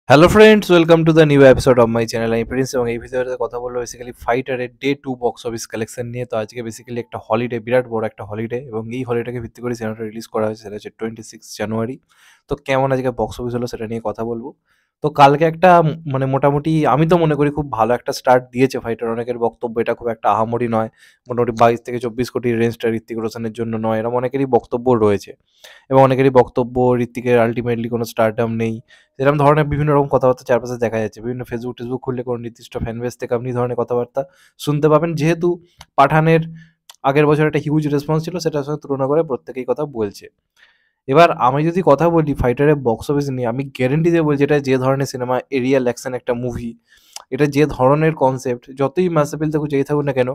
Hello friends, welcome to the new episode of my channel. আমি Prince এবং এই ভিডিওতে কথা বলবো বেসিক্যালি ফাইটারের ডে 2 বক্স অফিস কালেকশন নিয়ে। তো আজকে বেসিক্যালি একটা হলিডে, বিরাট বড় একটা হলিডে, এবং এই হলিডেকে ভিত্তি করে সিনেমাটা রিলিজ করা হয়েছে, সেটা হচ্ছে 26 জানুয়ারি। তো কেমন আজকে বক্স অফিস হলো সেটা নিয়ে কথা বলবো। তো কালকে একটা মানে মোটামুটি আমি তো মনে করি খুব ভালো একটা স্টার্ট দিয়েছে ফাইটার। অনেকের বক্তব্য এটা খুব একটা আহামরি নয়, মোটামুটি 22 থেকে 24 কোটির রেঞ্জটা ঋত্বিক রোশনের জন্য নয়, এরকম অনেকেরই বক্তব্য রয়েছে। এবং অনেকেরই বক্তব্য ঋত্বিকের আলটিমেটলি কোনো স্টারডাম নেই, এরকম ধরনের বিভিন্ন রকম কথাবার্তা চারপাশে দেখা যাচ্ছে। বিভিন্ন ফেসবুক খুললে কোনো নির্দিষ্ট ফ্যান বেস থেকে আপনি এই ধরনের কথাবার্তা শুনতে পাবেন। যেহেতু পাঠানের আগের বছর একটা হিউজ রেসপন্স ছিল, সেটার সঙ্গে তুলনা করে প্রত্যেকেই কথা বলছে। এবার আমি যদি কথা বলি ফাইটারের বক্স অফিস নিয়ে, আমি গ্যারেন্টি দিয়ে বলছি এটা যে ধরনের সিনেমা, এরিয়াল অ্যাকশন একটা মুভি, এটা যে ধরনের কনসেপ্ট, যতই মাস অ্যাপিল থাকুক যেই থাকুক না কেন,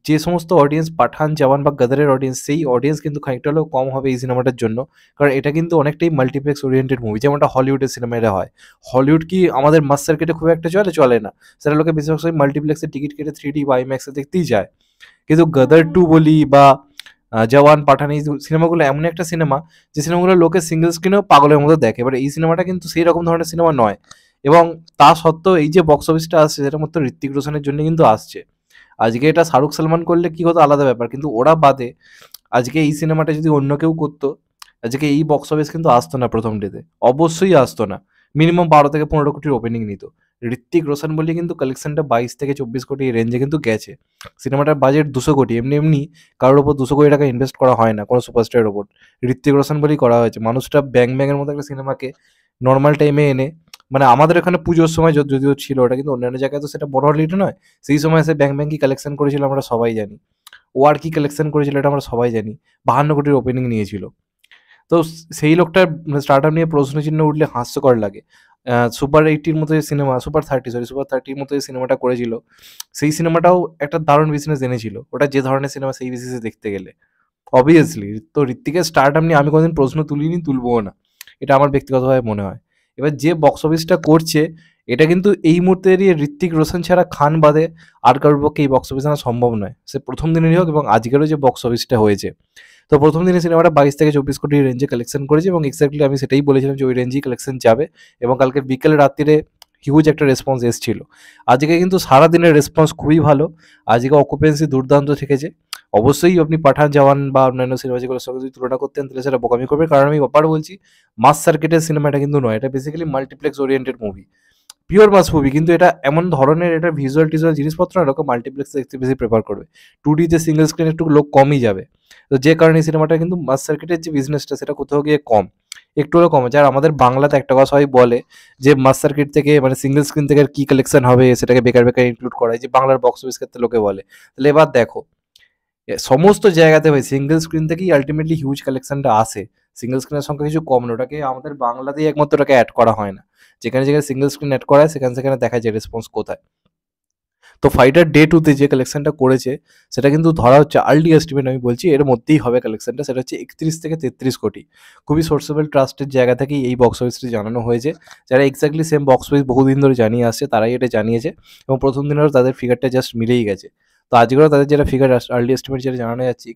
যে সমস্ত অডিয়েন্স পাঠান, জওয়ান বা গদরের অডিয়েন্স, সেই অডিয়েন্স কিন্তু খানিকটা হলেও কম হবে এই সিনেমাটার জন্য। কারণ এটা কিন্তু অনেকটাই মাল্টিপ্লেক্স ওরিয়েন্টেড মুভি, যেমনটা হলিউডের সিনেমাটা হয়। হলিউড কি আমাদের মাস সার্কিটে খুব একটা চলে না। সেটা লোকে বেশিরভাগ সময় মাল্টিপ্লেক্সের টিকিট কেটে 3D বা আইম্যাক্সে দেখতেই যায়। কিন্তু গদর 2 বলি বা জওয়ান, পাঠান, এই সিনেমাগুলো এমন একটা সিনেমা যে সিনেমাগুলো লোকে সিঙ্গেল স্ক্রিনেও পাগলের মতো দেখে। এবার এই সিনেমাটা কিন্তু সেই রকম ধরনের সিনেমা নয়। এবং তা সত্ত্বেও এই যে বক্স অফিসটা আসছে, সেটা মাত্র ঋত্বিক রোশনের জন্য কিন্তু আসছে। আজকে এটা শাহরুখ সালমান করলে কি হতো আলাদা ব্যাপার, কিন্তু ওরা বাদে আজকে এই সিনেমাটা যদি অন্য কেউ করতো, আজকে এই বক্স অফিস কিন্তু আসতো না প্রথম ডেতে, অবশ্যই আসতো না। মিনিমাম 12 থেকে 15 কোটির ওপেনিং নিত। ঋত্বিক রোশন বলে কিন্তু কালেকশনটা 22 থেকে 24 কোটি এই রেঞ্জে কিন্তু গেছে। সিনেমাটার বাজেট 200 কোটি, এমনি এমনি কারোর ওপর 200 কোটি টাকা ইনভেস্ট করা হয় না কোনো সুপারস্টারের ওপর। ঋত্বিক রোশন বলেই করা হয়েছে। মানুষটা ব্যাং ব্যাংয়ের মতো একটা সিনেমাকে নর্মাল টাইমে এনে, মানে আমাদের এখানে পুজোর সময় যদিও ছিল ওটা, কিন্তু অন্যান্য জায়গায় তো সেটা বড় হলিডে নয়। সেই সময় এসে ব্যাং ব্যাং কি কালেকশন করেছিল আমরা সবাই জানি। ও আর কি কালেকশন করেছিল এটা আমরা সবাই জানি। 52 কোটির ওপেনিং নিয়েছিল। তো সেই লোকটার স্টার্টআপ নিয়ে প্রশ্নচিহ্ন উঠলে হাস্যকর লাগে। সুপার 80 মতো যে সিনেমা, সুপার 30 মতো যে সিনেমাটা করেছিল, সেই সিনেমাটাও একটা দারুণ বিজনেস এনেছিল। ওটা যে ধরনের সিনেমা সেই বিজনেসে দেখতে গেলে অবভিয়াসলি। তো ঋত্বিকের স্টার্টআপ নিয়ে আমি কোনোদিন প্রশ্ন তুলিনি, তুলবও না। এটা আমার ব্যক্তিগতভাবে মনে হয়। এবার যে বক্স অফিসটা করছে, এটা কিন্তু এই মুহূর্তে দাঁড়িয়ে ঋত্বিক রোশন ছাড়া খান বাদে আর কারোর পক্ষে এই বক্স অফিস আনা সম্ভব নয়। সে প্রথম দিনেরই হোক এবং আজকেরও যে বক্স অফিসটা হয়েছে। তো প্রথম দিনে সিনেমাটা 22 থেকে 24 কোটির রেঞ্জে কালেকশন করেছে, এবং এক্স্যাক্টলি আমি সেটাই বলেছিলাম যে ওই রেঞ্জেই কালেকশন যাবে। এবং কালকে বিকেলে রাত্রিরে হিউজ একটা রেসপন্স এসেছিল। আজকে কিন্তু সারাদিনের রেসপন্স খুবই ভালো। আজকে অকুপেন্সি দুর্দান্ত থেকেছে। অবশ্যই আপনি পাঠান, জওয়ান বা অন্যান্য সিনেমা যেগুলোর সঙ্গে যদি তুলনা করতেন তাহলে সেটা বোকামি করবে। কারণ আমি আবার বলছি, মাস সার্কিটের সিনেমা এটা কিন্তু নয়। এটা basically multiplex oriented movie, pure mass movie. কিন্তু এটা এমন ধরনের, এটা ভিজুয়াল টিজুয়াল জিনিসপত্র না, লোকে মাল্টিপ্লেক্স দেখতে বেশি প্রেফার করবে। 2D তে সিঙ্গেল স্ক্রিন একটু লোক কমই যাবে। তো যে কারণে সিনেমাটা কিন্তু মাস সার্কিটের যে বিজনেসটা সেটা কোথাও গিয়ে কম, একটু হলেও কম আছে। আর আমাদের বাংলাতে একটা কথা সবাই বলে যে মাস সার্কিট থেকে, মানে সিঙ্গেল স্ক্রিন থেকে আর কি কালেকশন হবে, সেটাকে বেকার বেকার ইনক্লুড করা হয়, যে বাংলার বক্স অফিস ক্ষেত্রে লোকে বলে। তাহলে এবার দেখো, সমস্ত জায়গাতে ভাই সিঙ্গেল স্ক্রিন থেকেই আলটিমেটলি হিউজ কালেকশনটা আসে। সিঙ্গেল স্ক্রিনের সংখ্যা কিছু কম না, ওটাকে আমাদের বাংলাতেই একমাত্র ওটাকে অ্যাড করা হয় না। যেখানে যেখানে সিঙ্গেল স্ক্রিন অ্যাড করা হয় সেখানে সেখানে দেখা যায় রেসপন্স কোথায়। তো ফাইটার ডে 2 তে যে কালেকশনটা করেছে, সেটা কিন্তু ধরা হচ্ছে আর্লি এস্টিমেট, আমি বলছি এর মধ্যেই হবে কালেকশনটা, সেটা হচ্ছে 31 থেকে 33 কোটি। খুবই সোর্সেবল ট্রাস্টের জায়গা থেকেই এই বক্স অফিসটি জানানো হয়েছে। যারা এক্স্যাক্টলি সেম বক্স অফিস বহুদিন ধরে জানিয়ে আসছে তারাই এটা জানিয়েছে, এবং প্রথম দিনেরও তাদের ফিগারটা জাস্ট মিলেই গেছে। তো আজকেও তাদের যেটা ফিগার আর্লি এস্টিমেট যেটা জানানো যাচ্ছে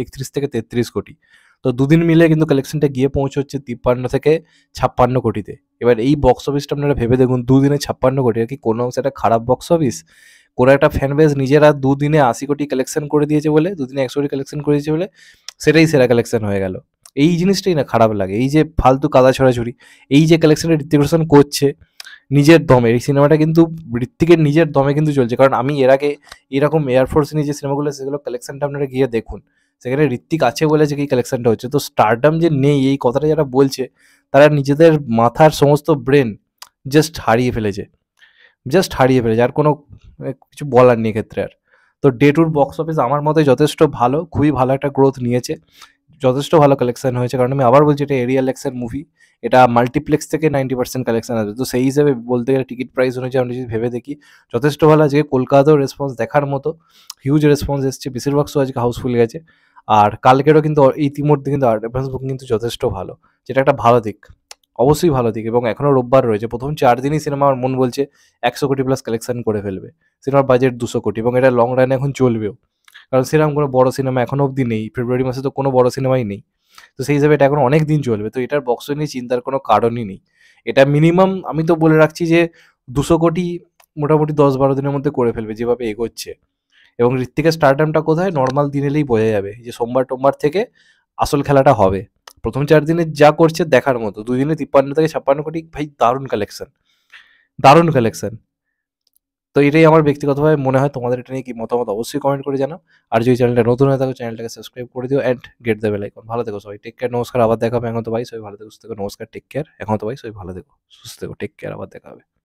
31 থেকে 33 কোটি। তো দুদিন মিলে কিন্তু কালেকশনটা গিয়ে পৌঁছচ্ছে 53 থেকে 56 কোটিতে। এবার এই বক্স অফিসটা আপনারা ভেবে দেখুন, দুদিনে 56 কোটি, আর কি কোনো অংশে একটা খারাপ বক্স অফিস? কোনো একটা ফ্যান বেস নিজেরা দুদিনে 80 কোটি কালেকশন করে দিয়েছে বলে, দুদিনে 100 কোটি কালেকশন করে দিয়েছে বলে সেটাই সেরা কালেকশন হয়ে গেল। এই জিনিসটাই না খারাপ লাগে, এই যে ফালতু কাদা ছড়াছড়ি। এই যে কালেকশনটা ঋত্বিক রোশন করছে নিজের দমে, এই সিনেমাটা কিন্তু ঋত্বিকের নিজের দমে কিন্তু চলছে। কারণ আমি এর আগে এরকম এয়ারফোর্স নিয়ে যে সিনেমাগুলো, সেগুলো কালেকশনটা আপনারা গিয়ে দেখুন, সেখানে ঋত্বিক আছে বলে যে এই কালেকশনটা হচ্ছে। তো স্টারডাম যে নেই এই কথাটা যারা বলছে, তারা নিজেদের মাথার সমস্ত ব্রেন জাস্ট হারিয়ে ফেলেছে, আর কোনো কিছু বলার নেই এক্ষেত্রে আর। তো ডে টুর বক্স অফিস আমার মতে যথেষ্ট ভালো, খুবই ভালো একটা গ্রোথ নিয়েছে, যথেষ্ট ভালো কালেকশন হয়েছে। কারণ আমি আবার বলছি, এটা এরিয়াল এক্সের মুভি, এটা মাল্টিপ্লেক্স থেকে 90% কালেকশন আসবে। তো সেই হিসেবে বলতে গেলে টিকিট প্রাইস অনুযায়ী আমরা যদি ভেবে দেখি, যথেষ্ট ভালো। আজকে কলকাতাতেও রেসপন্স দেখার মতো, হিউজ রেসপন্স এসছে, বেশিরভাগ শো আজকে হাউসফুল গেছে। আর কালকেরও কিন্তু ইতিমধ্যে কিন্তু অ্যাডভান্স বুকিং কিন্তু যথেষ্ট ভালো, যেটা একটা ভালো দিক, অবশ্যই ভালো দিক। এবং এখনও রোববার রয়েছে, প্রথম 4 দিনই সিনেমা আমার মন বলছে 100 কোটি প্লাস কালেকশন করে ফেলবে। সিনেমার বাজেট 200 কোটি, এবং এটা লং রানে এখন চলবেও। কারণ সেরকম কোনো বড় সিনেমা এখনো অবধি নেই, ফেব্রুয়ারি মাসে তো কোনো বড় সিনেমাই নেই। তো সেই হিসাবে এটা এখন অনেক দিন চলবে। তো এটার বক্স নিয়ে চিন্তার কোনো কারণই নেই। এটা মিনিমাম আমি তো বলে রাখছি যে 200 কোটি মোটামুটি 10-12 দিনের মধ্যে করে ফেলবে যেভাবে এগোচ্ছে। এবং ঋত্বিকের স্টারডামটা কোথায় নর্মাল দিন এলেই বোঝা যাবে যে সোমবার থেকে আসল খেলাটা হবে। প্রথম 4 দিনে যা করছে দেখার মতো, 2 দিনে 53 থেকে 56 কোটি, ভাই দারুণ কালেকশন, দারুণ কালেকশন। তো এটাই আমার ব্যক্তিগতভাবে মনে হয়। তোমাদের এটা নিয়ে কি মতামত অবশ্যই কমেন্ট করে জানাও। আর যদি চ্যানেলটা নতুন হয়ে থাকো চ্যানেলটাকে সাবস্ক্রাইব করে দিও and get the bell icon. ভালো থেকো সবাই, টেক কেয়ার, নমস্কার, আবার দেখা হবে। এখন তো ভাই সবাই ভালো থেকো, সুস্থ থেকো, নমস্কার, টেক কেয়ার, এখন তো ভাই সবাই ভালো থেকো, সুস্থ থেকো, টেক কেয়ার, আবার দেখা হবে।